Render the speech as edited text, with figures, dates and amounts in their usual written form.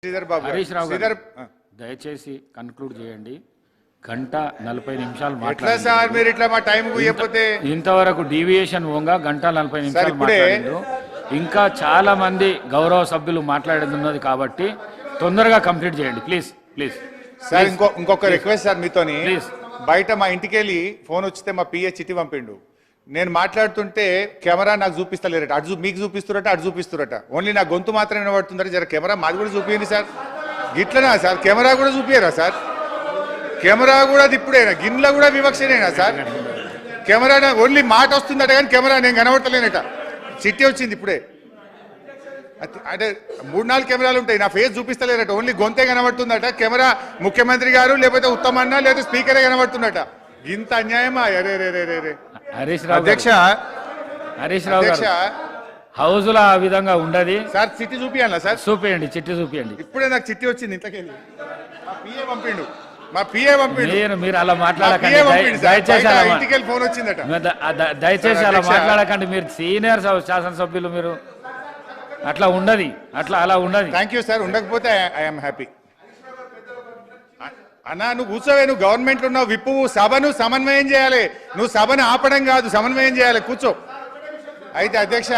శ్రీధర్ బాబు హరీష్ రావు శ్రీధర్ దయచేసి కన్క్లూడ్ చేయండి. గంట 40 నిమిషాలు ఎట్లా మాట్లాడారు సార్ మీరు ఇట్లా మా టైం ఇవ్వకపోతే ఇంతవరకు డీవియేషన్ పోగా గంట 40 నిమిషాలు ఇప్పుడే మాట్లాడిండు. ఇంకా చాలా మంది గౌరవ సభ్యులు మాట్లాడేది ఉన్నది కాబట్టి తొందరగా కంప్లీట్ చేయండి ప్లీజ్ ప్లీజ్. సార్ ఇంకొక రిక్వెస్ట్ సార్ మీతోని ప్లీజ్. బయట మా ఇంటికి వెళ్ళి ఫోన్ వచ్చితే మా పిఏ చిట్టి పంపిండు. నేను మాట్లాడుతుంటే కెమెరా నాకు చూపిస్తలేరట, అటు మీకు చూపిస్తురట, అటు చూపిస్తురట. ఓన్లీ నా గొంతు మాత్రమే వినబడుతుందట. జర కెమెరా మాది కూడా చూపియండి సార్. గిట్లనా సార్? కెమెరా కూడా చూపియరా సార్? కెమెరా కూడా ఇప్పుడేనా? గిన్నెలో కూడా వివక్షనేనా సార్? కెమెరా ఓన్లీ మాట వస్తుందట కానీ కెమెరా నేను కనబడతలేనట. చిట్టి వచ్చింది ఇప్పుడే. అంటే 3-4 కెమెరాలు ఉంటాయి, నా ఫేస్ చూపిస్తలేరట, ఓన్లీ గొంతే కనబడుతుందట. కెమెరా ముఖ్యమంత్రి గారు లేకపోతే ఉత్తమన్న లేకపోతే స్పీకరే కనబడుతుందట. ఇంత అన్యాయమా? అరే రే రే రే. హరీష్ రావు అధ్యక్ష హౌస్ లో ఆ విధంగా ఉండదు సార్. చిట్టి చూపియాలా సార్? చూపియండి, చిట్టి చూపియండి. ఇప్పుడే నాకు చిట్టి వచ్చింది ఇంతకెళ్ళి. మా పిఏ పంపిండు. మీరు అలా మాట్లాడకండి ఇంటికెళ్ళి ఫోన్ వచ్చిందట. దయచేసి అలా మాట్లాడకండి. మీరు సీనియర్ శాసనసభ్యులు, మీరు అట్లా ఉండదు, అలా ఉండదు. Thank you sir. ఉండకపోతే ఐఎమ్ హ్యాపీ. అన్నా నువ్వు కూర్చోవే, నువ్వు గవర్నమెంట్ ఉన్నావు, విప్పు సభను సమన్వయం చేయాలి. నువ్వు సభను ఆపడం కాదు, సమన్వయం చేయాలి. కూర్చో. అయితే అధ్యక్ష